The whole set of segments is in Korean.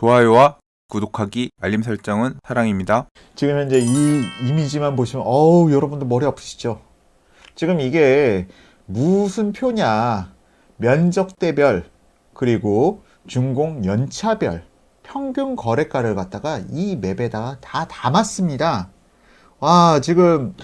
좋아요와 구독하기, 알림 설정은 사랑입니다. 지금 현재 이 이미지만 보시면 여러분들 머리 아프시죠? 지금 이게 무슨 표냐? 면적대별 그리고 준공 연차별 평균 거래가를 갖다가 이 맵에다가 다 담았습니다. 와, 지금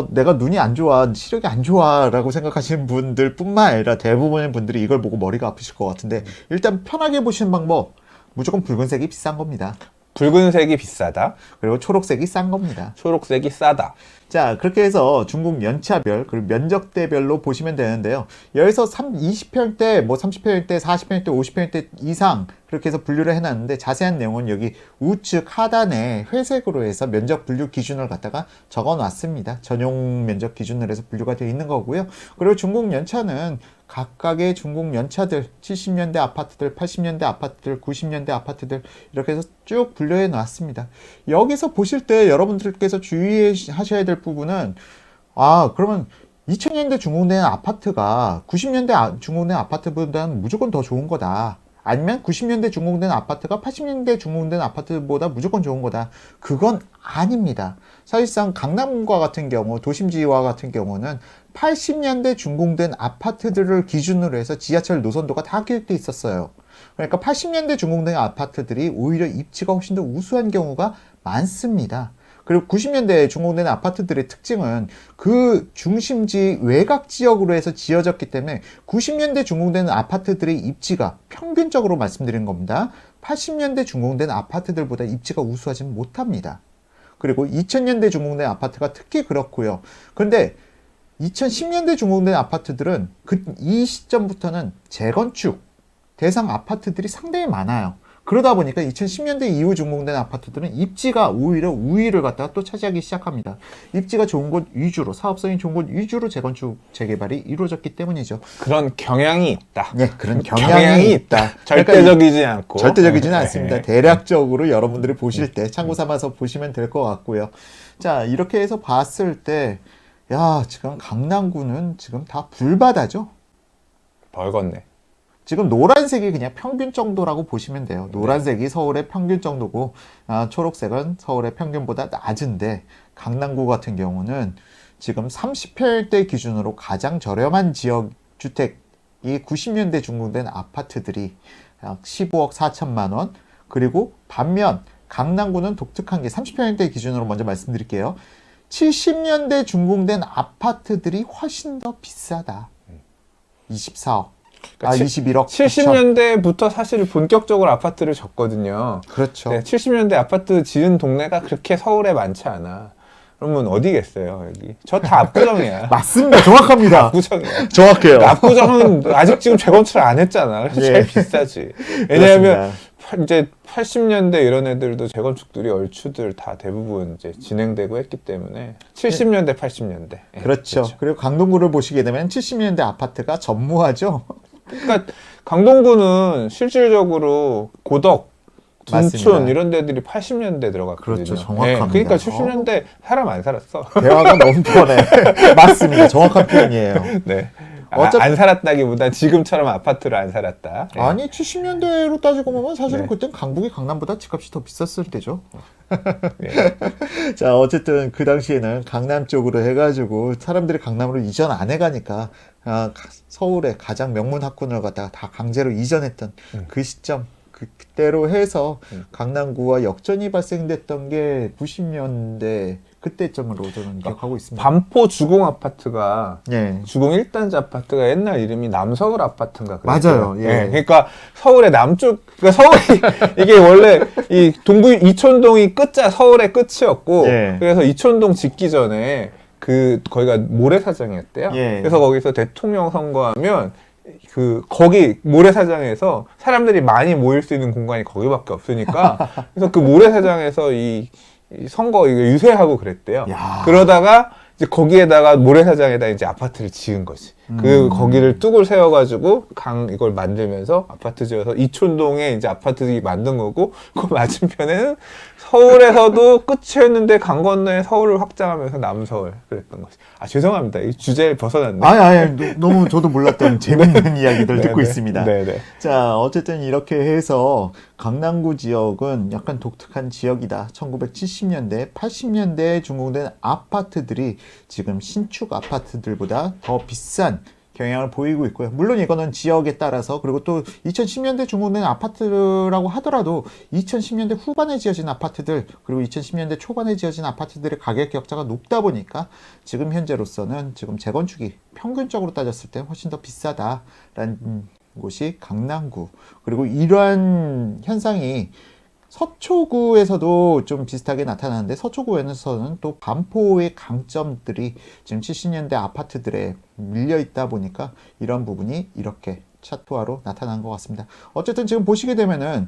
내가 눈이 안 좋아, 시력이 안 좋아 라고 생각하시는 분들 뿐만 아니라 대부분의 분들이 이걸 보고 머리가 아프실 것 같은데, 일단 편하게 보시는 방법, 무조건 붉은색이 비싼 겁니다. 붉은색이 비싸다. 그리고 초록색이 싼 겁니다. 초록색이 싸다. 자, 그렇게 해서 중국 연차별 그리고 면적대별로 보시면 되는데요. 여기서 20평대, 뭐 30평대, 40평대, 50평대 이상 그렇게 해서 분류를 해놨는데, 자세한 내용은 여기 우측 하단에 회색으로 해서 면적 분류 기준을 갖다가 적어놨습니다. 전용 면적 기준으로 해서 분류가 되어 있는 거고요. 그리고 중국 연차는 각각의 중국 연차들, 70년대 아파트들, 80년대 아파트들, 90년대 아파트들 이렇게 해서 쭉 분류해 놨습니다. 여기서 보실 때 여러분들께서 주의하셔야 될 부분은, 그러면 2000년대 중공된 아파트가 90년대 중공된 아파트보다는 무조건 더 좋은 거다. 아니면 90년대 준공된 아파트가 80년대 준공된 아파트보다 무조건 좋은 거다. 그건 아닙니다. 사실상 강남과 같은 경우, 도심지와 같은 경우는 80년대 준공된 아파트들을 기준으로 해서 지하철 노선도가 다 기획되어 있었어요. 그러니까 80년대 준공된 아파트들이 오히려 입지가 훨씬 더 우수한 경우가 많습니다. 그리고 90년대에 준공된 아파트들의 특징은 그 중심지 외곽 지역으로 해서 지어졌기 때문에 90년대 준공된 아파트들의 입지가 평균적으로 말씀드린 겁니다. 80년대 준공된 아파트들보다 입지가 우수하지 못합니다. 그리고 2000년대 준공된 아파트가 특히 그렇고요. 그런데 2010년대 준공된 아파트들은 이 시점부터는 재건축 대상 아파트들이 상당히 많아요. 그러다 보니까 2010년대 이후 준공된 아파트들은 입지가 오히려 우위를 갖다가 또 차지하기 시작합니다. 입지가 좋은 곳 위주로, 사업성이 좋은 곳 위주로 재건축, 재개발이 이루어졌기 때문이죠. 그런 경향이 있다. 네, 그런 경향이 있다. 절대적이지 않고. 절대적이지는 않습니다. 대략적으로 여러분들이 보실 때 참고 삼아서 보시면 될 것 같고요. 자, 이렇게 해서 봤을 때, 지금 강남구는 지금 다 불바다죠? 벌겋네. 지금 노란색이 그냥 평균 정도라고 보시면 돼요. 노란색이 서울의 평균 정도고, 초록색은 서울의 평균보다 낮은데, 강남구 같은 경우는 지금 30평대 기준으로 가장 저렴한 지역 주택이 90년대 준공된 아파트들이 15억 4천만 원. 그리고 반면 강남구는 독특한 게 30평대 기준으로 먼저 말씀드릴게요. 70년대 준공된 아파트들이 훨씬 더 비싸다. 24억. 21억. 70년대부터 사실 본격적으로 아파트를 졌거든요. 그렇죠. 네, 70년대 아파트 지은 동네가 그렇게 서울에 많지 않아. 그러면 어디겠어요, 여기? 저 다 압구정이야. 맞습니다. 정확합니다. 압구정이야. 정확해요. 압구정은 아직 지금 재건축을 안 했잖아. 그래서 제일 비싸지. 왜냐하면 이제 80년대 이런 애들도 재건축들이 얼추들 다 대부분 이제 진행되고 했기 때문에 70년대, 80년대. 그렇죠. 그리고 강동구를 보시게 되면 70년대 아파트가 전무하죠. 그러니까 강동구는 실질적으로 고덕, 둔촌 맞습니다. 이런 데들이 80년대 들어갔거든요. 그렇죠. 정확합니다. 그러니까 70년대 사람 안 살았어. 대화가 너무 편해. 맞습니다. 정확한 표현이에요. 네. 어차피 안 살았다기보단 지금처럼 아파트를 안 살았다. 예. 아니 70년대로 따지고 보면 사실은 네. 그땐 강북이 강남보다 집값이 더 비쌌을 때죠. 예. 자, 어쨌든 그 당시에는 강남 쪽으로 해가지고 사람들이 강남으로 이전 안 해가니까 서울의 가장 명문 학군을 갖다가 다 강제로 이전했던 그 시점, 그때로 해서 강남구와 역전이 발생됐던 게 90년대 그때쯤으로 저는 기억하고 있습니다. 반포 주공 아파트가 주공 1단지 아파트가 옛날 이름이 남서울 아파트인가 그랬어요. 맞아요. 예. 그러니까 서울의 남쪽, 그러니까 서울이 이게 원래 이 동부 이촌동이 서울의 끝이었고, 그래서 이촌동 짓기 전에 거기가 모래사장이었대요. 그래서 거기서 대통령 선거하면 거기 모래사장에서 사람들이 많이 모일 수 있는 공간이 거기밖에 없으니까 그래서 그 모래사장에서 이 선거 유세하고 그랬대요. 그러다가 이제 거기에다가 모래사장에다 이제 아파트를 지은 거지. 거기를 뚝을 세워가지고 이걸 만들면서 아파트 지어서 이촌동에 이제 아파트들이 만든 거고, 그 맞은편에는 서울에서도 끝이었는데 강 건너에 서울을 확장하면서 남서울 그랬던 것이. 죄송합니다. 이 주제를 벗어났네. 아니, 너무 저도 몰랐던 재밌는 이야기들 듣고 있습니다. 네네. 자, 어쨌든 이렇게 해서 강남구 지역은 약간 독특한 지역이다. 1970년대, 80년대에 준공된 아파트들이 지금 신축 아파트들보다 더 비싼 경향을 보이고 있고요. 물론 이거는 지역에 따라서, 그리고 또 2010년대 준공된 아파트라고 하더라도 2010년대 후반에 지어진 아파트들, 그리고 2010년대 초반에 지어진 아파트들의 가격 격차가 높다 보니까 지금 현재로서는 지금 재건축이 평균적으로 따졌을 때 훨씬 더 비싸다라는 곳이 강남구. 그리고 이러한 현상이 서초구에서도 좀 비슷하게 나타나는데, 서초구에서는 또 반포의 강점들이 지금 70년대 아파트들에 밀려 있다 보니까 이런 부분이 이렇게 차트화로 나타난 것 같습니다. 어쨌든 지금 보시게 되면은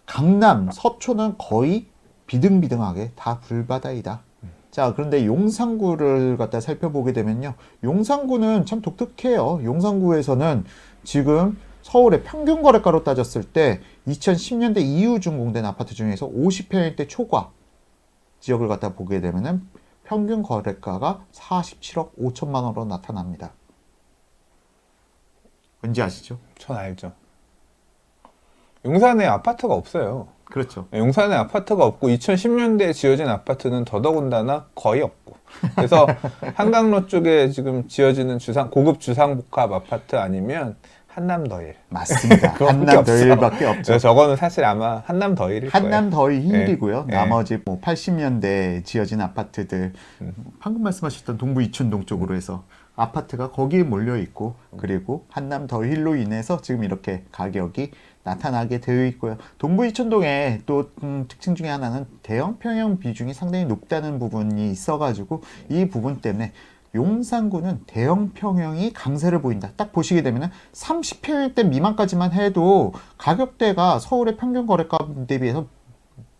강남, 서초는 거의 비등비등하게 다 불바다이다. 자, 그런데 용산구를 갖다 살펴보게 되면요, 용산구는 참 독특해요. 용산구에서는 지금 서울의 평균 거래가로 따졌을 때 2010년대 이후 준공된 아파트 중에서 50평대 초과 지역을 갖다 보게 되면은 평균 거래가가 47억 5천만 원으로 나타납니다. 왠지 아시죠? 전 알죠. 용산에 아파트가 없어요. 그렇죠. 용산에 아파트가 없고 2010년대에 지어진 아파트는 더더군다나 거의 없고, 그래서 한강로 쪽에 지금 지어지는 고급 주상복합 아파트 아니면 한남더일. 맞습니다. 한남더일밖에 없죠. 저거는 사실 아마 한남더일일 거예요. 한남더일이고요. 네. 나머지 뭐 80년대 지어진 아파트들, 방금 말씀하셨던 동부 이촌동 쪽으로 해서 아파트가 거기에 몰려 있고, 그리고 한남더힐로 인해서 지금 이렇게 가격이 나타나게 되어 있고요. 동부 이촌동의 또 특징 중에 하나는 대형 평형 비중이 상당히 높다는 부분이 있어가지고, 이 부분 때문에 용산구는 대형 평형이 강세를 보인다. 딱 보시게 되면 30평대 미만까지만 해도 가격대가 서울의 평균 거래가 대비해서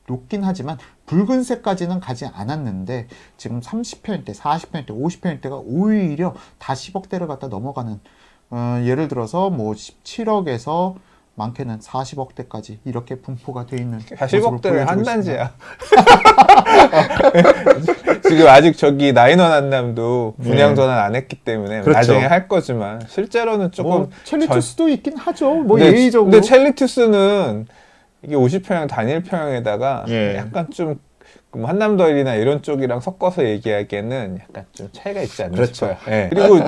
높긴 하지만 붉은색까지는 가지 않았는데, 지금 30평대, 40평대, 50평대가 오히려 다 10억대를 갖다 넘어가는, 예를 들어서 뭐 17억에서 많게는 40억대까지 이렇게 분포가 되어 있는. 40억대는 한 단지야. 지금 아직 저기 나인원 한남도 분양 전환 안 했기 때문에 그렇죠. 나중에 할 거지만, 실제로는 조금 뭐 첼리투스도 있긴 하죠. 뭐 근데, 예의적으로. 근데 첼리투스는 이게 50평형 단일평형에다가 약간 좀 한남더일이나 이런 쪽이랑 섞어서 얘기하기에는 약간 좀 차이가 있지 않나 그렇죠. 싶어요. 네. 그리고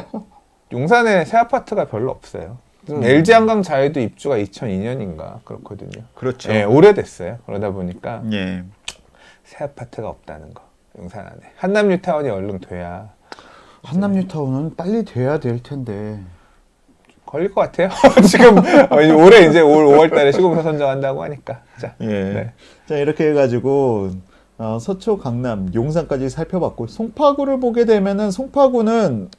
용산에 새 아파트가 별로 없어요. LG 한강 자이도 입주가 2002년인가 그렇거든요. 그렇죠. 네, 오래됐어요. 그러다 보니까 예. 새 아파트가 없다는 거, 용산 안에. 한남뉴타운이 얼른 돼야. 한남뉴타운은 빨리 돼야 될 텐데. 걸릴 것 같아요. 지금 올해 이제 올 5월달에 시공사 선정한다고 하니까. 자, 예. 네. 자, 이렇게 해가지고 서초, 강남, 용산까지 살펴봤고, 송파구를 보게 되면은 송파구는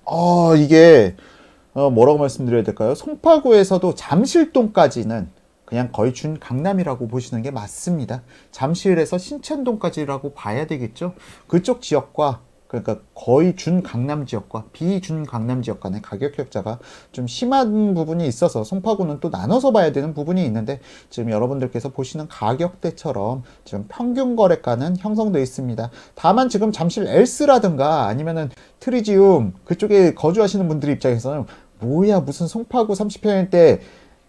이게 뭐라고 말씀드려야 될까요? 송파구에서도 잠실동까지는 그냥 거의 준 강남이라고 보시는 게 맞습니다. 잠실에서 신천동까지라고 봐야 되겠죠. 그쪽 지역과, 그러니까 거의 준 강남 지역과 비준 강남 지역 간의 가격 격차가 좀 심한 부분이 있어서 송파구는 또 나눠서 봐야 되는 부분이 있는데, 지금 여러분들께서 보시는 가격대처럼 지금 평균 거래가는 형성되어 있습니다. 다만 지금 잠실 엘스라든가 아니면은 트리지움 그쪽에 거주하시는 분들 입장에서는 뭐야, 무슨 송파구 30평대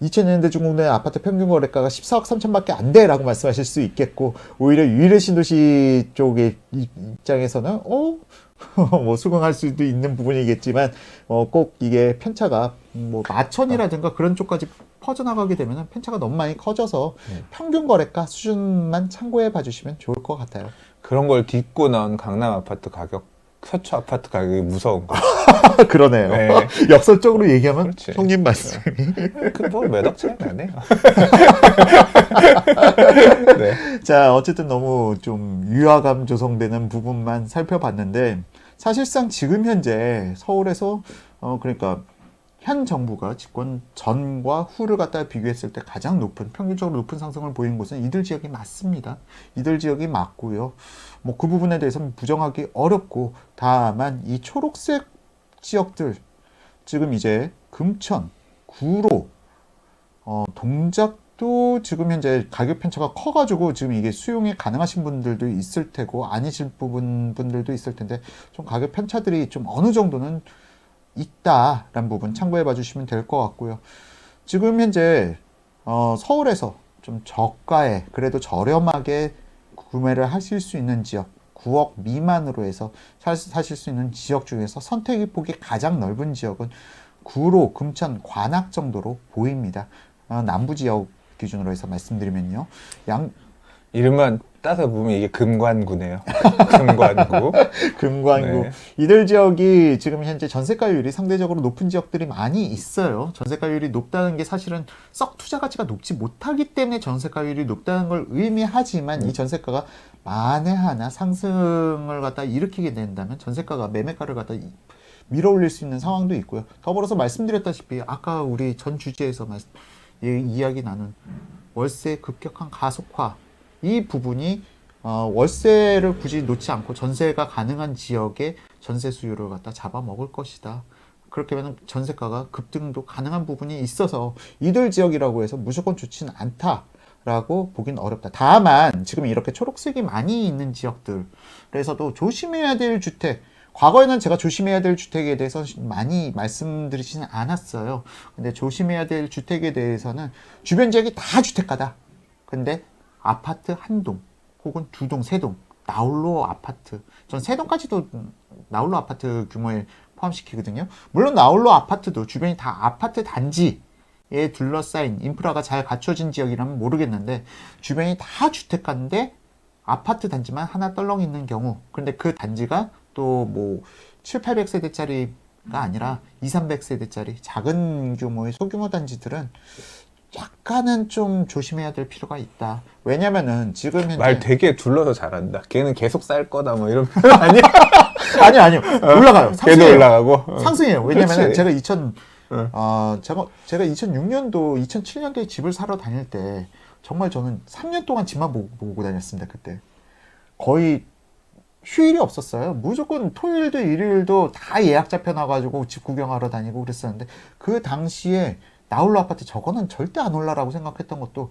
2000년대 준공된 아파트 평균 거래가가 14억 3천밖에 안 돼 라고 말씀하실 수 있겠고, 오히려 유일의 신도시 쪽의 입장에서는 뭐 수긍할 수도 있는 부분이겠지만, 꼭 이게 편차가 뭐 마천이라든가 그런 쪽까지 퍼져나가게 되면 편차가 너무 많이 커져서 평균 거래가 수준만 참고해 봐주시면 좋을 것 같아요. 그런 걸 딛고 나온 강남 아파트 가격, 서초 아파트 가격이 무서운 거. 그러네요. 네. 역설적으로 얘기하면 그렇지. 형님 말씀이. 몇억 차이 나네요. 네. 자, 어쨌든 너무 좀 유화감 조성되는 부분만 살펴봤는데, 사실상 지금 현재 서울에서 그러니까 현 정부가 집권 전과 후를 갖다 비교했을 때 가장 높은, 평균적으로 높은 상승을 보이는 곳은 이들 지역이 맞습니다. 이들 지역이 맞고요. 뭐 그 부분에 대해서는 부정하기 어렵고, 다만 이 초록색 지역들, 지금 이제 금천, 구로, 동작도 지금 현재 가격 편차가 커가지고 지금 이게 수용이 가능하신 분들도 있을 테고 아니실 분들도 있을 텐데 좀 가격 편차들이 좀 어느 정도는 있다라는 부분 참고해 봐 주시면 될 것 같고요. 지금 현재 서울에서 좀 저가에 그래도 저렴하게 구매를 하실 수 있는 지역 9억 미만으로 해서 사실 수 있는 지역 중에서 선택의 폭이 가장 넓은 지역은 구로, 금천, 관악 정도로 보입니다. 남부 지역 기준으로 해서 말씀드리면요. 이름만 따서 보면 이게 금관구네요. 금관구. 금관구. 네. 이들 지역이 지금 현재 전세가율이 상대적으로 높은 지역들이 많이 있어요. 전세가율이 높다는 게 사실은 썩 투자 가치가 높지 못하기 때문에 전세가율이 높다는 걸 의미하지만 이 전세가가 만에 하나 상승을 갖다 일으키게 된다면 전세가가 매매가를 갖다 밀어 올릴 수 있는 상황도 있고요. 더불어서 말씀드렸다시피 아까 우리 전 주제에서 이야기 나눈 월세 급격한 가속화 이 부분이 월세를 굳이 놓지 않고 전세가 가능한 지역의 전세 수요를 갖다 잡아먹을 것이다. 그렇게 하면 전세가가 급등도 가능한 부분이 있어서 이들 지역이라고 해서 무조건 좋지는 않다라고 보긴 어렵다. 다만 지금 이렇게 초록색이 많이 있는 지역들에서도 조심해야 될 주택 과거에는 제가 조심해야 될 주택에 대해서 많이 말씀드리지는 않았어요. 근데 조심해야 될 주택에 대해서는 주변 지역이 다 주택가다. 근데 아파트 한 동 혹은 두 동, 세 동, 나홀로 아파트. 전 세 동까지도 나홀로 아파트 규모에 포함시키거든요. 물론 나홀로 아파트도 주변이 다 아파트 단지에 둘러싸인 인프라가 잘 갖춰진 지역이라면 모르겠는데 주변이 다 주택가인데 아파트 단지만 하나 떨렁 있는 경우 그런데 그 단지가 또 뭐 7, 800세대짜리가 아니라 2, 300세대짜리 작은 규모의 소규모 단지들은 약간은 좀 조심해야 될 필요가 있다. 왜냐면은 지금 현재 말 되게 둘러서 잘한다. 걔는 계속 쌀 거다 뭐 이런 아니요. 아니요. 올라가요. 걔도 상승해요. 올라가고. 상승해요. 왜냐면은 그렇지. 제가 제가 2006년도, 2007년도에 집을 사러 다닐 때 정말 저는 3년 동안 집만 보고 다녔습니다. 그때 거의 휴일이 없었어요. 무조건 토요일도 일요일도 다 예약 잡혀놔가지고 집 구경하러 다니고 그랬었는데 그 당시에 나홀로 아파트 저거는 절대 안 올라라고 생각했던 것도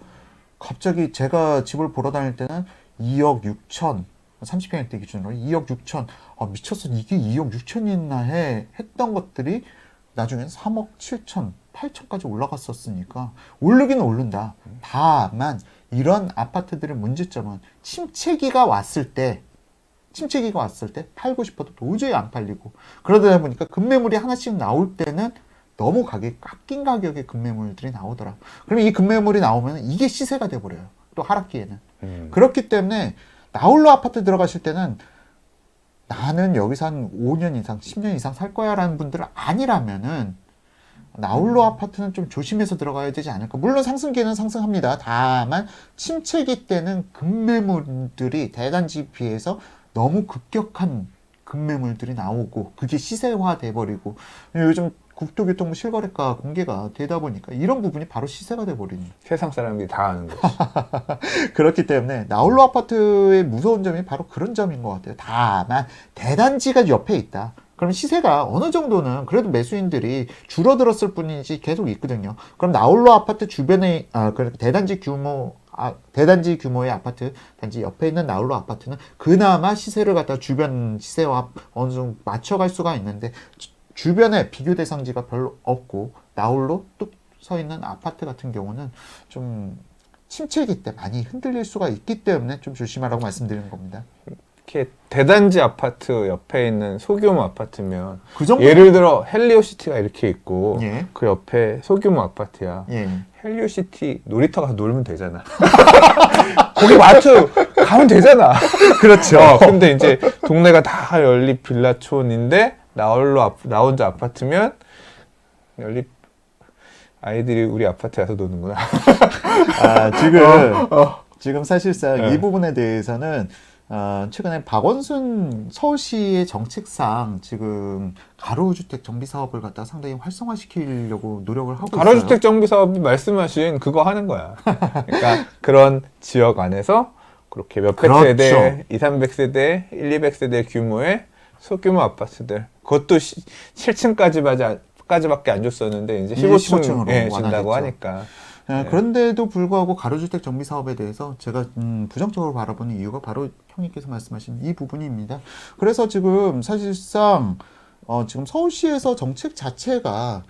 갑자기 제가 집을 보러 다닐 때는 2억 6천 30평대 기준으로 2억 6천 미쳤어 이게 2억 6천이 있나 했던 것들이 나중엔 3억 7천 8천까지 올라갔었으니까 오르기는 오른다. 다만 이런 아파트들의 문제점은 침체기가 왔을 때 팔고 싶어도 도저히 안 팔리고 그러다 보니까 급매물이 하나씩 나올 때는 너무 가격이 깎인 가격의 급매물들이 나오더라. 그러면 이 급매물이 나오면 이게 시세가 돼버려요. 또 하락기에는. 그렇기 때문에 나홀로 아파트 들어가실 때는 나는 여기서 한 5년 이상, 10년 이상 살 거야 라는 분들은 아니라면은 나홀로 아파트는 좀 조심해서 들어가야 되지 않을까. 물론 상승기에는 상승합니다. 다만 침체기 때는 급매물들이 대단지 비해서 너무 급격한 급매물들이 나오고 그게 시세화 돼버리고 요즘 국토교통부 실거래가 공개가 되다 보니까 이런 부분이 바로 시세가 돼버리는 세상 사람들이 다 아는 거지. 그렇기 때문에 나홀로 아파트의 무서운 점이 바로 그런 점인 것 같아요. 다만 대단지가 옆에 있다. 그럼 시세가 어느 정도는 그래도 매수인들이 줄어들었을 뿐이지 계속 있거든요. 그럼 나홀로 아파트 주변에 대단지 규모의 아파트 단지 옆에 있는 나홀로 아파트는 그나마 시세를 갖다 주변 시세와 어느 정도 맞춰갈 수가 있는데 주변에 비교 대상지가 별로 없고 나홀로 뚝 서 있는 아파트 같은 경우는 좀 침체기 때 많이 흔들릴 수가 있기 때문에 좀 조심하라고 말씀드리는 겁니다. 이렇게 대단지 아파트 옆에 있는 소규모 아파트면 그 정도 예를 들어 헬리오시티가 이렇게 있고 예. 그 옆에 소규모 아파트야. 예. 헬리오시티 놀이터 가서 놀면 되잖아. 거기 마트 가면 되잖아. 그렇죠. 근데 이제 동네가 다 연립 빌라촌인데 나 혼자 아파트면 연립 아이들이 우리 아파트에 와서 노는구나. 지금 사실상 네. 이 부분에 대해서는 최근에 박원순 서울시의 정책상 지금 가로주택 정비 사업을 갖다 상당히 활성화시키려고 노력을 하고 있어요. 가로주택 정비 사업이 말씀하신 그거 하는 거야. 그러니까 그런 지역 안에서 그렇게 몇백 그렇죠. 세대, 2, 300세대, 1, 200세대 규모의 소규모 아파트들. 그것도 7층까지 10까지밖에 안 줬었는데 이제 이제 15층으로 15층으로 예, 준다고 완화됐죠. 하니까. 그런데도 불구하고 가로주택 정비 사업에 대해서 제가 부정적으로 바라보는 이유가 바로 형님께서 말씀하신 이 부분입니다. 그래서 지금 사실상 지금 서울시에서 정책 자체가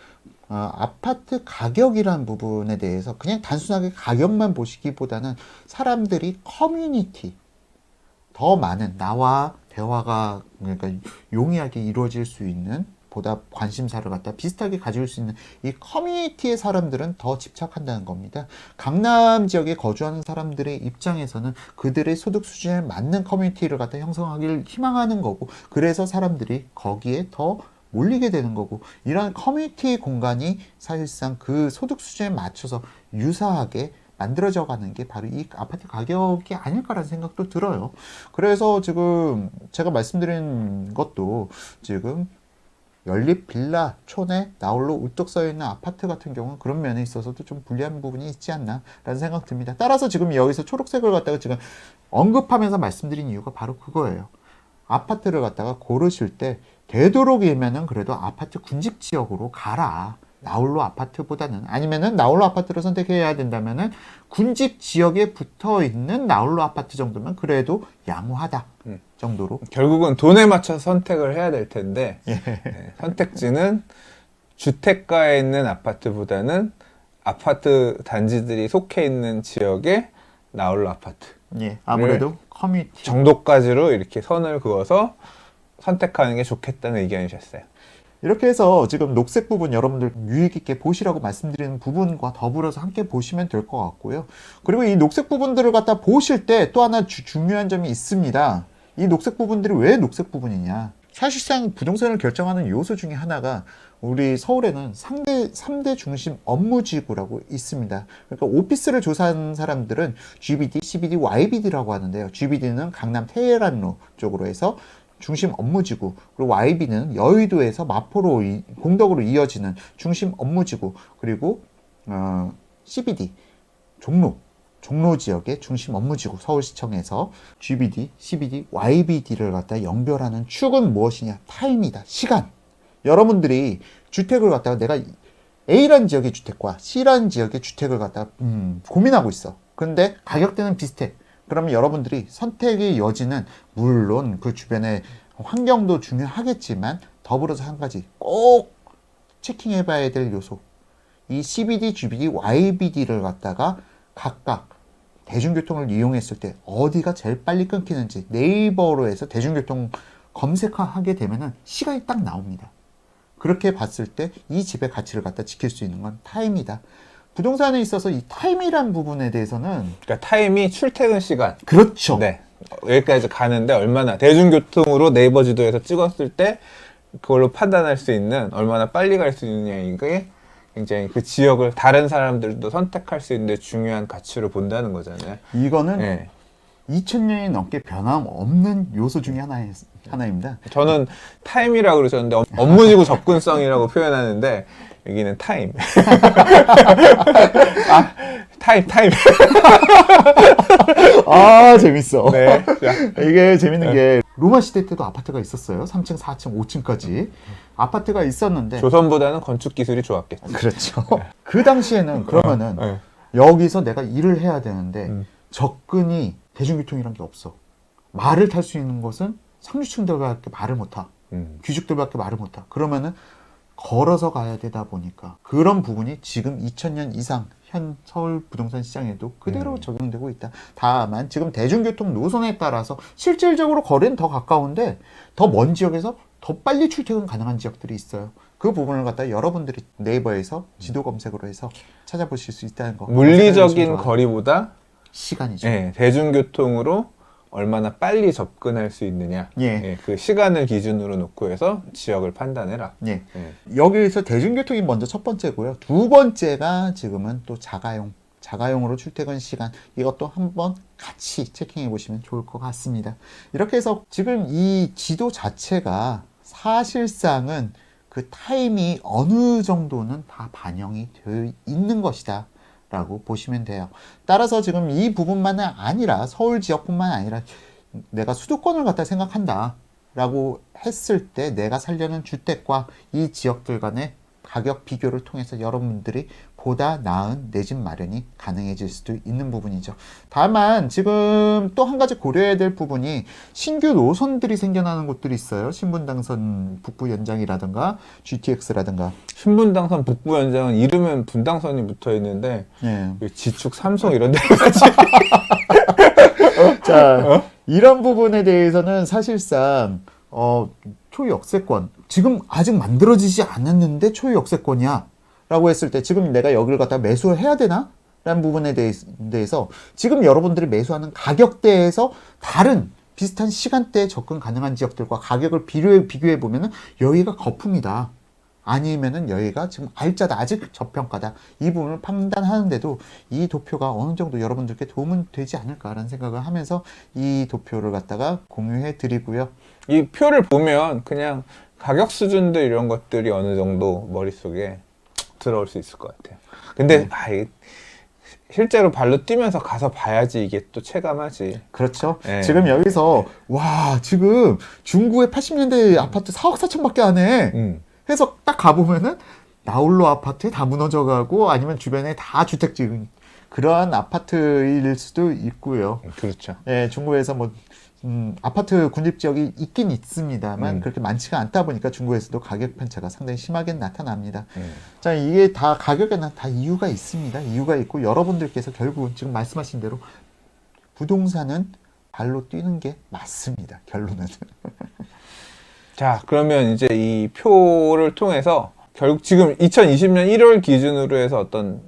아파트 가격이란 부분에 대해서 그냥 단순하게 가격만 보시기보다는 사람들이 커뮤니티, 더 많은 나와 대화가 그러니까 용이하게 이루어질 수 있는 보다 관심사를 갖다 비슷하게 가질 수 있는 이 커뮤니티의 사람들은 더 집착한다는 겁니다. 강남 지역에 거주하는 사람들의 입장에서는 그들의 소득 수준에 맞는 커뮤니티를 갖다 형성하기를 희망하는 거고, 그래서 사람들이 거기에 더 몰리게 되는 거고, 이런 커뮤니티 공간이 사실상 그 소득 수준에 맞춰서 유사하게 만들어져 가는 게 바로 이 아파트 가격이 아닐까라는 생각도 들어요. 그래서 지금 제가 말씀드린 것도 지금 연립 빌라 촌에 나홀로 우뚝 서 있는 아파트 같은 경우는 그런 면에 있어서도 좀 불리한 부분이 있지 않나라는 생각 듭니다. 따라서 지금 여기서 초록색을 갖다가 지금 언급하면서 말씀드린 이유가 바로 그거예요. 아파트를 갖다가 고르실 때 되도록이면은 그래도 아파트 군집 지역으로 가라. 나홀로 아파트보다는, 아니면은 나홀로 아파트를 선택해야 된다면은 군집 지역에 붙어 있는 나홀로 아파트 정도면 그래도 양호하다 정도로. 결국은 돈에 맞춰서 선택을 해야 될 텐데 예. 선택지는 주택가에 있는 아파트보다는 아파트 단지들이 속해 있는 지역의 나홀로 아파트. 예. 아무래도 커뮤니티 정도까지로 이렇게 선을 그어서 선택하는 게 좋겠다는 의견이셨어요. 이렇게 해서 지금 녹색 부분 여러분들 유익 있게 보시라고 말씀드리는 부분과 더불어서 함께 보시면 될 것 같고요. 그리고 이 녹색 부분들을 갖다 보실 때 또 하나 중요한 점이 있습니다. 이 녹색 부분들이 왜 녹색 부분이냐? 사실상 부동산을 결정하는 요소 중에 하나가 우리 서울에는 3대 중심 업무지구라고 있습니다. 그러니까 오피스를 조사한 사람들은 GBD, CBD, YBD라고 하는데요. GBD는 강남 테헤란로 쪽으로 해서 중심 업무지구, 그리고 YB는 여의도에서 마포로 공덕으로 이어지는 중심 업무지구, 그리고 CBD 종로 지역의 중심 업무지구, 서울시청에서 GBD, CBD, YBD를 갖다 연결하는 축은 무엇이냐? 타임이다. 시간. 여러분들이 주택을 갖다가 내가 A라는 지역의 주택과 C라는 지역의 주택을 갖다가 고민하고 있어. 근데 가격대는 비슷해. 그러면 여러분들이 선택의 여지는 물론 그 주변의 환경도 중요하겠지만 더불어서 한 가지 꼭 체킹해 봐야 될 요소. 이 CBD, GBD, YBD를 갖다가 각각 대중교통을 이용했을 때 어디가 제일 빨리 끊기는지 네이버로 해서 대중교통 검색하게 되면은 시간이 딱 나옵니다. 그렇게 봤을 때 이 집의 가치를 갖다 지킬 수 있는 건 타임이다. 부동산에 있어서 이 타임이란 부분에 대해서는 그러니까 타임이 출퇴근 시간. 그렇죠. 네. 여기까지 가는데 얼마나 대중교통으로 네이버 지도에서 찍었을 때 그걸로 판단할 수 있는 얼마나 빨리 갈 수 있느냐, 이게 굉장히 그 지역을 다른 사람들도 선택할 수 있는 데 중요한 가치로 본다는 거잖아요. 이거는 네. 2000년이 넘게 변함없는 요소 중에 하나입니다. 저는 타임이라고 그러셨는데 업무지구 접근성이라고 표현하는데 여기는 타임. 타임. 아, 재밌어. 네. 이게 재밌는 게 로마 시대 때도 아파트가 있었어요. 3층, 4층, 5층까지 아파트가 있었는데 조선보다는 건축 기술이 좋았겠죠. 그렇죠. 그 당시에는 그러면은 네. 여기서 내가 일을 해야 되는데 접근이 대중교통이란 게 없어. 말을 탈 수 있는 곳은 상류층들밖에 말을 못 타. 귀족들밖에 말을 못 타. 그러면은 걸어서 가야 되다 보니까 그런 부분이 지금 2000년 이상 현 서울 부동산 시장에도 그대로 적용되고 있다. 다만 지금 대중교통 노선에 따라서 실질적으로 거리는 더 가까운데 더 먼 지역에서 더 빨리 출퇴근 가능한 지역들이 있어요. 그 부분을 갖다 여러분들이 네이버에서 지도 검색으로 해서 찾아보실 수 있다는 거. 물리적인 거리보다 시간이죠. 네, 대중교통으로 얼마나 빨리 접근할 수 있느냐. 예. 그 시간을 기준으로 놓고 해서 지역을 판단해라. 예. 예. 여기에서 대중교통이 먼저 첫 번째고요. 두 번째가 지금은 또 자가용으로 출퇴근 시간, 이것도 한번 같이 체킹해 보시면 좋을 것 같습니다. 이렇게 해서 지금 이 지도 자체가 사실상은 그 타임이 어느 정도는 다 반영이 되어 있는 것이다 라고 보시면 돼요. 따라서 지금 이 부분만은 아니라 서울 지역뿐만 아니라 내가 수도권을 갖다 생각한다 라고 했을 때 내가 살려는 주택과 이 지역들 간의 가격 비교를 통해서 여러분들이 보다 나은 내 집 마련이 가능해질 수도 있는 부분이죠. 다만 지금 또 한 가지 고려해야 될 부분이 신규 노선들이 생겨나는 곳들이 있어요. 신분당선 북부 연장이라든가 GTX라든가. 신분당선 북부 연장은 이름은 분당선이 붙어 있는데 예. 지축 삼성 이런 데 자, 이런 부분에 대해서는 사실상 초역세권 지금 아직 만들어지지 않았는데 초역세권이야 라고 했을 때 지금 내가 여기를 갖다 매수해야 되나? 라는 부분에 대해서 지금 여러분들이 매수하는 가격대에서 다른 비슷한 시간대에 접근 가능한 지역들과 가격을 비교해 보면은 여기가 거품이다. 아니면은 여기가 지금 알짜다. 아직 저평가다. 이 부분을 판단하는데도 이 도표가 어느 정도 여러분들께 도움은 되지 않을까라는 생각을 하면서 이 도표를 갖다가 공유해 드리고요. 이 표를 보면 그냥 가격 수준들 이런 것들이 어느 정도 머릿속에 들어올 수 있을 것 같아요. 근데 실제로 발로 뛰면서 가서 봐야지 이게 또 체감하지. 그렇죠. 네. 지금 여기서 와 지금 중구의 80년대 아파트 4억 4천밖에 안 해. 해서 딱 가보면은 나홀로 아파트에 다 무너져가고 아니면 주변에 다 주택 지은 그러한 아파트일 수도 있고요. 그렇죠. 예, 중구에서 뭐 아파트 군집 지역이 있긴 있습니다만 그렇게 많지가 않다 보니까 중구에서도 가격 편차가 상당히 심하게 나타납니다. 자, 이게 다 가격에는 다 이유가 있습니다. 이유가 있고 여러분들께서 결국은 지금 말씀하신 대로 부동산은 발로 뛰는 게 맞습니다. 결론은. 자, 그러면 이제 이 표를 통해서 결국 지금 2020년 1월 기준으로 해서 어떤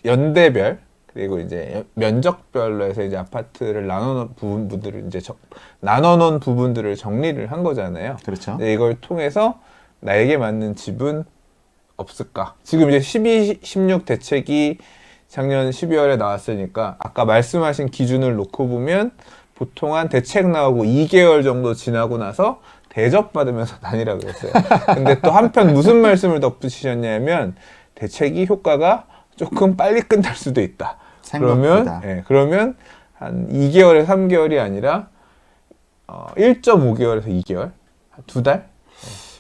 연대별 그리고 이제 면적별로 해서 이제 아파트를 나눠놓은 부분들을 정리를 한 거잖아요. 그렇죠. 네, 이걸 통해서 나에게 맞는 집은 없을까? 지금 이제 12, 16 대책이 작년 12월에 나왔으니까 아까 말씀하신 기준을 놓고 보면 보통 한 대책 나오고 2개월 정도 지나고 나서 대접받으면서 다니라고 그랬어요. 근데 또 한편 무슨 말씀을 덧붙이셨냐면 대책이 효과가 조금 빨리 끝날 수도 있다. 생각보다. 그러면 한 2개월에서 3개월이 아니라 1.5개월에서 2개월? 두 달?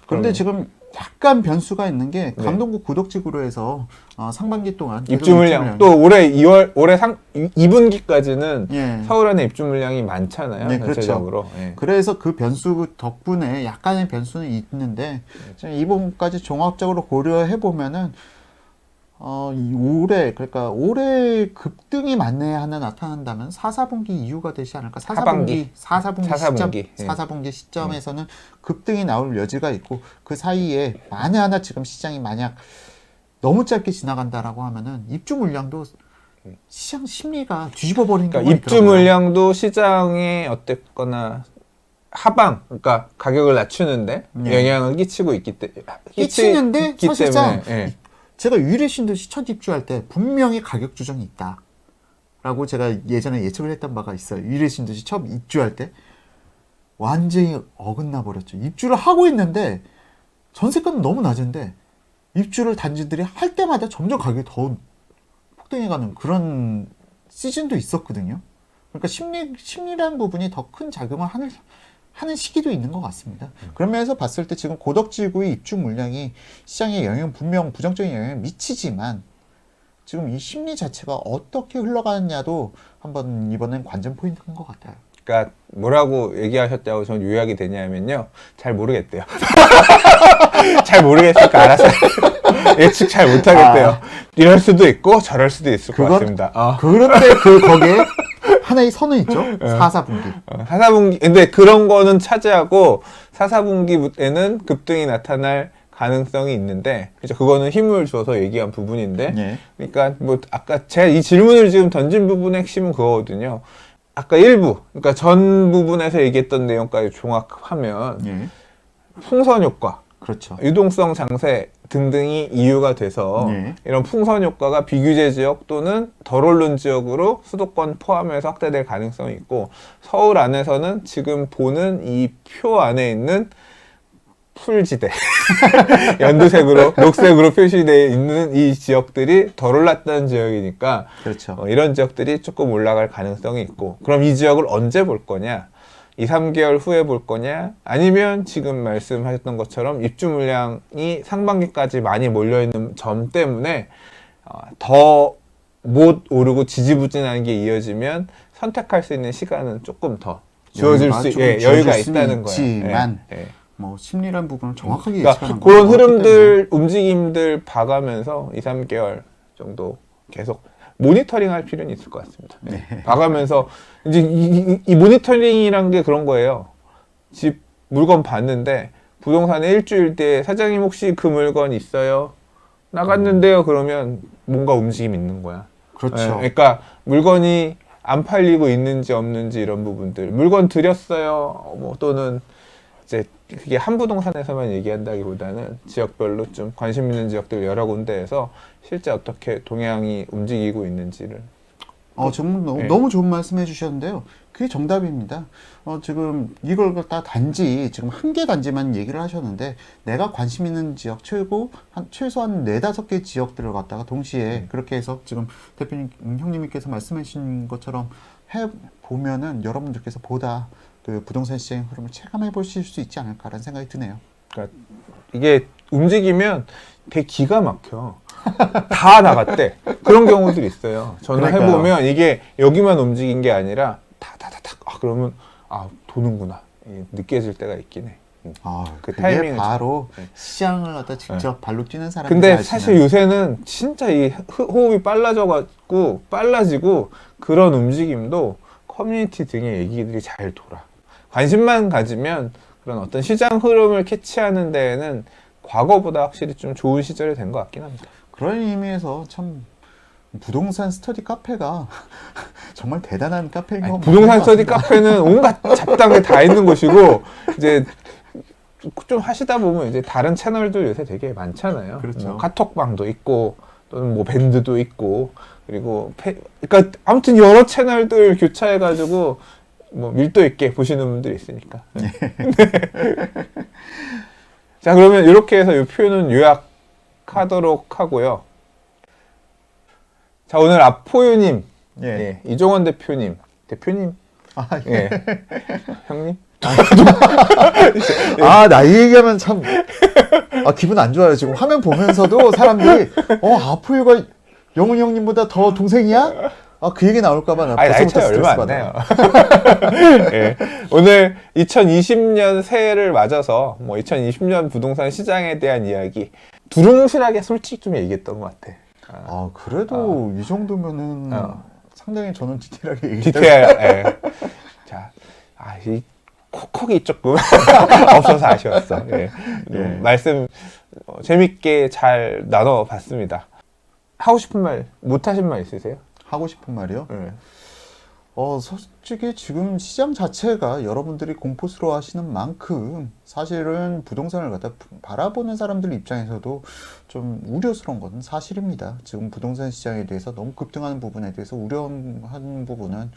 그런데 지금 약간 변수가 있는 게 강동구 구덕지구로 해서 상반기 동안 입주 물량 또 올해 2분기까지는 서울 안에 입주 물량이 많잖아요. 네, 전체적으로. 그렇죠. 네. 그래서 그 변수 덕분에 약간의 변수는 있는데 이 부분까지 종합적으로 고려해 보면은 올해 급등이 만에 하나 나타난다면 4, 4분기 이유가 되지 않을까? 4, 4분기 시점에서는 급등이 나올 여지가 있고 그 사이에 만에 하나 지금 시장이 만약 너무 짧게 지나간다라고 하면은 입주 물량도 시장 심리가 뒤집어 버리는 그러니까 입주 물량도 시장에 어땠거나 하방, 그러니까 가격을 낮추는데 영향을 끼치고 끼치는데 사실상 때문에, 제가 유일신 듯이 첫 입주할 때 분명히 가격 조정이 있다 라고 제가 예전에 예측을 했던 바가 있어요. 유일신 듯이 첫 입주할 때 완전히 어긋나 버렸죠. 입주를 하고 있는데 전세가는 너무 낮은데 입주를 단지들이 할 때마다 점점 가격이 더 폭등해가는 그런 시즌도 있었거든요. 그러니까 심리라는 부분이 더 큰 작용을 하는 시기도 있는 것 같습니다. 그런 면에서 봤을 때 지금 고덕지구의 입주 물량이 시장에 분명 부정적인 영향을 미치지만 지금 이 심리 자체가 어떻게 흘러가느냐도 한번 이번엔 관전 포인트인 것 같아요. 그러니까 뭐라고 얘기하셨다고 저는 요약이 되냐면요. 잘 모르겠대요. 잘 모르겠으니까 알았어요. 예측 잘 못하겠대요. 이럴 수도 있고 저럴 수도 있을 것 같습니다. 그런데 거기에 하나의 선은 있죠. 4, 4분기. 4, 4분기. 근데 그런 거는 차지하고 4, 4분기에는 급등이 나타날 가능성이 있는데, 그렇죠. 그거는 힘을 줘서 얘기한 부분인데, 그러니까 뭐 아까 제가 이 질문을 지금 던진 부분의 핵심은 그거거든요. 아까 일부, 그러니까 전 부분에서 얘기했던 내용까지 종합하면 풍선 효과, 그렇죠. 유동성 장세 등등이 이유가 돼서 이런 풍선 효과가 비규제 지역 또는 덜 오른 지역으로 수도권 포함해서 확대될 가능성이 있고, 서울 안에서는 지금 보는 이 표 안에 있는 풀지대 연두색으로 녹색으로 표시되어 있는 이 지역들이 덜 올랐다는 지역이니까 그렇죠. 이런 지역들이 조금 올라갈 가능성이 있고, 그럼 이 지역을 언제 볼 거냐? 2, 3개월 후에 볼 거냐 아니면 지금 말씀하셨던 것처럼 입주 물량이 상반기까지 많이 몰려있는 점 때문에 더 못 오르고 지지부진한 게 이어지면 선택할 수 있는 시간은 조금 더 주어질 여유가 있다는 거예요. 있지만 뭐 심리란 부분을 정확하게 그러니까 예측하는 그런 흐름들, 움직임들 봐가면서 2, 3개월 정도 계속 모니터링 할 필요는 있을 것 같습니다. 봐가면서 이제 이 모니터링이란 게 그런 거예요. 집 물건 봤는데 부동산에 일주일 뒤에 사장님 혹시 그 물건 있어요? 나갔는데요. 그러면 뭔가 움직임이 있는 거야. 그렇죠. 그러니까 물건이 안 팔리고 있는지 없는지 이런 부분들, 물건 드렸어요. 뭐 또는 이제 그게 한 부동산에서만 얘기한다기보다는 지역별로 좀 관심 있는 지역들 여러 군데에서 실제 어떻게 동향이 움직이고 있는지를. 지금 너무 좋은 말씀 해주셨는데요. 그게 정답입니다. 지금 이걸 다 단지 지금 한 개 단지만 얘기를 하셨는데 내가 관심 있는 지역 최소한 4-5개 지역들을 갖다가 동시에 그렇게 해서 지금 대표님 형님께서 말씀하신 것처럼 해 보면은 여러분들께서 보다 그 부동산 시장의 흐름을 체감해 보실 수 있지 않을까라는 생각이 드네요. 그러니까 이게 움직이면 되게 기가 막혀. 다 나갔대. 그런 경우들이 있어요. 저는 해보면 이게 여기만 움직인 게 아니라 그러면 도는구나. 느껴질 때가 있긴 해. 그 타이밍이 바로 시장을 갖다 직접 발로 뛰는 사람이. 근데 사실 요새는 진짜 이 호흡이 빨라지고 그런 움직임도 커뮤니티 등의 얘기들이 잘 돌아. 관심만 가지면 그런 어떤 시장 흐름을 캐치하는 데에는 과거보다 확실히 좀 좋은 시절이 된 것 같긴 합니다. 그런 의미에서 참 부동산 스터디 카페가 정말 대단한 카페인 것 같아요. 부동산 스터디 카페는 온갖 잡다한 게 다 있는 곳이고 이제 좀 하시다 보면 이제 다른 채널들 요새 되게 많잖아요. 그렇죠. 뭐 카톡방도 있고 또는 뭐 밴드도 있고 그리고 그러니까 아무튼 여러 채널들 교차해가지고 뭐 밀도 있게 보시는 분들이 있으니까. 자, 그러면 이렇게 해서 이 표현은 요약하도록 하고요. 자, 오늘 앞포유님, 이종원 대표님, 형님. 나 이 얘기하면 참 기분 안 좋아요. 지금 화면 보면서도 사람들이 아포유가 영훈이 형님보다 더 동생이야? 그 얘기 나올까봐 나 나이 차이 얼마 안 나요. 오늘 2020년 새해를 맞아서 뭐 2020년 부동산 시장에 대한 이야기 두루뭉실하게 솔직히 좀 얘기했던 것 같아. 그래도 이 정도면은 상당히 저는 디테일하게 디테일. 자, 이 콕콕이 조금 없어서 아쉬웠어. 말씀 재밌게 잘 나눠봤습니다. 하고 싶은 말, 못하신 말 있으세요? 하고 싶은 말이요? 솔직히 지금 시장 자체가 여러분들이 공포스러워 하시는 만큼 사실은 부동산을 갖다 바라보는 사람들 입장에서도 좀 우려스러운 것은 사실입니다. 지금 부동산 시장에 대해서 너무 급등하는 부분에 대해서 우려하는 부분은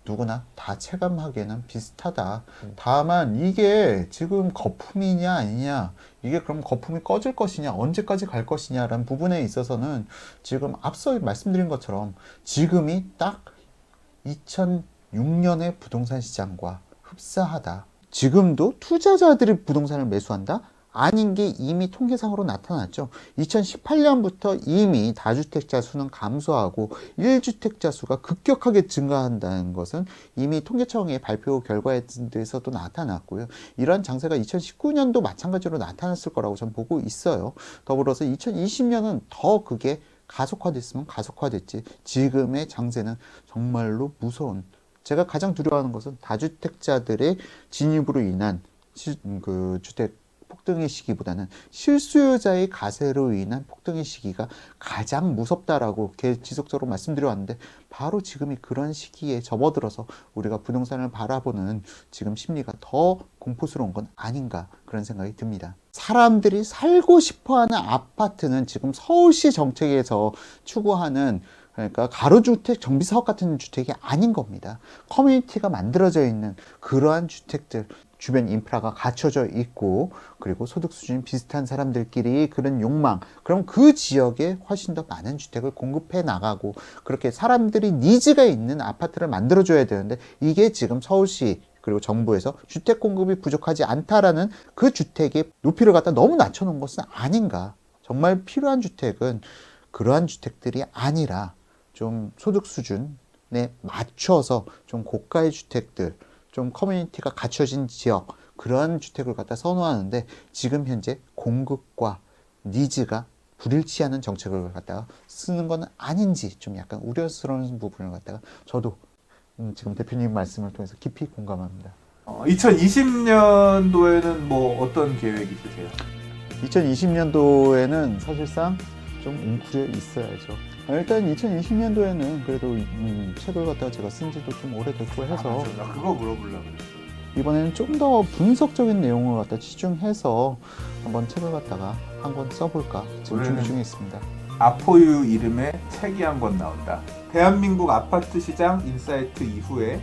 누구나 다 체감하기에는 비슷하다. 다만 이게 지금 거품이냐 아니냐, 이게 그럼 거품이 꺼질 것이냐, 언제까지 갈 것이냐라는 부분에 있어서는 지금 앞서 말씀드린 것처럼 지금이 딱 2006년의 부동산 시장과 흡사하다. 지금도 투자자들이 부동산을 매수한다? 아닌 게 이미 통계상으로 나타났죠. 2018년부터 이미 다주택자 수는 감소하고 1주택자 수가 급격하게 증가한다는 것은 이미 통계청의 발표 결과에서도 나타났고요. 이러한 장세가 2019년도 마찬가지로 나타났을 거라고 저는 보고 있어요. 더불어서 2020년은 더 그게 가속화됐으면 가속화됐지, 지금의 장세는 정말로 무서운, 제가 가장 두려워하는 것은 다주택자들의 진입으로 인한 주택 폭등의 시기보다는 실수요자의 가세로 인한 폭등의 시기가 가장 무섭다라고 지속적으로 말씀드려 왔는데, 바로 지금이 그런 시기에 접어들어서 우리가 부동산을 바라보는 지금 심리가 더 공포스러운 건 아닌가, 그런 생각이 듭니다. 사람들이 살고 싶어하는 아파트는 지금 서울시 정책에서 추구하는, 그러니까 가로주택, 정비사업 같은 주택이 아닌 겁니다. 커뮤니티가 만들어져 있는 그러한 주택들, 주변 인프라가 갖춰져 있고, 그리고 소득 수준이 비슷한 사람들끼리 그런 욕망, 그럼 그 지역에 훨씬 더 많은 주택을 공급해 나가고, 그렇게 사람들이 니즈가 있는 아파트를 만들어줘야 되는데, 이게 지금 서울시 그리고 정부에서 주택 공급이 부족하지 않다라는 그 주택의 높이를 갖다 너무 낮춰놓은 것은 아닌가. 정말 필요한 주택은 그러한 주택들이 아니라 좀 소득 수준에 맞춰서 좀 고가의 주택들, 좀 커뮤니티가 갖춰진 지역, 그러한 주택을 갖다 선호하는데 지금 현재 공급과 니즈가 불일치하는 정책을 갖다가 쓰는 건 아닌지 좀 약간 우려스러운 부분을 갖다가 저도 지금 대표님 말씀을 통해서 깊이 공감합니다. 2020년도에는 뭐 어떤 계획 있으세요? 2020년도에는 사실상 좀 웅크려 있어야죠. 일단 2020년도에는 그래도 책을 갖다가 제가 쓴 지도 좀 오래됐고 해서 나 그거 물어보려고 그랬어. 이번에는 좀 더 분석적인 내용을 갖다 치중해서 한번 책을 갖다가 한 권 써볼까 지금 준비 중에 있습니다. 아포유 이름의 책이 한 권 나온다. 대한민국 아파트 시장 인사이트 이후에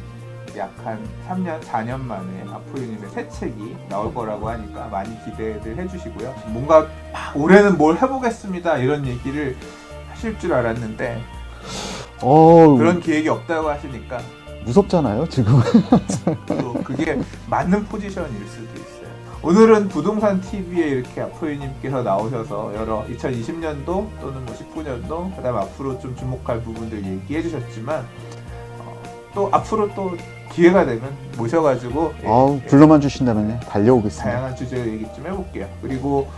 약 한 3년, 4년 만에 아포유님의 새 책이 나올 거라고 하니까 많이 기대를 해주시고요. 뭔가 올해는 뭘 해보겠습니다 이런 얘기를 하실 줄 알았는데 그런 계획이 없다고 하시니까 무섭잖아요 지금. 또 그게 맞는 포지션일 수도 있어요. 오늘은 부동산 TV에 이렇게 아포유님께서 나오셔서 여러 2020년도 또는 뭐 19년도 그다음 앞으로 좀 주목할 부분들 얘기해 주셨지만 또 앞으로 또 기회가 되면 모셔가지고 불러만 주신다면 달려오겠습니다. 다양한 주제로 얘기 좀 해볼게요. 그리고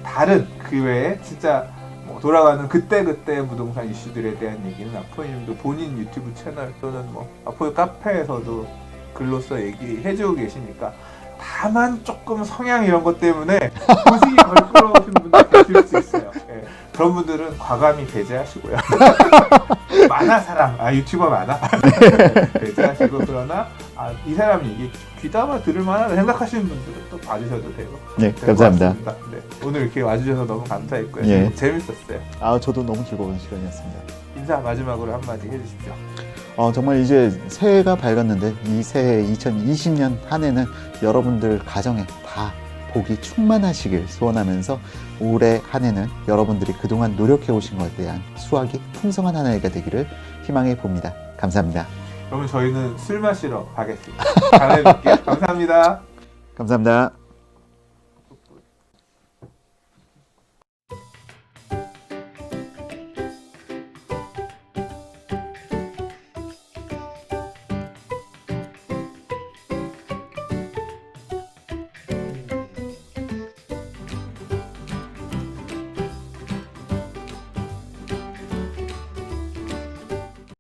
다른 그 외에 진짜 뭐 돌아가는 그때그때 부동산 이슈들에 대한 얘기는 아포유님도 본인 유튜브 채널 또는 뭐 아포유 카페에서도 글로써 얘기해주고 계시니까 다만 조금 성향 이런 것 때문에 고식이 걸끄러우신 분들 계실 수 있어요. 예, 그런 분들은 과감히 배제하시고요. 만화 사람, 유튜버 만화 배제하시고 그러나 이 사람이 이게 귀담아 들을 만하다 생각하시는 분들은 또 봐주셔도 되고. 네, 감사합니다. 네, 오늘 이렇게 와주셔서 너무 감사했고요. 예. 재밌었어요. 저도 너무 즐거운 시간이었습니다. 인사 마지막으로 한마디 해주십시오. 정말 이제 새해가 밝았는데 이 새해 2020년 한 해는 여러분들 가정에 다 복이 충만하시길 소원하면서 올해 한 해는 여러분들이 그동안 노력해 오신 것에 대한 수확이 풍성한 한 해가 되기를 희망해 봅니다. 감사합니다. 그러면 저희는 술 마시러 가겠습니다. 다음에 뵐게요. 감사합니다. 감사합니다.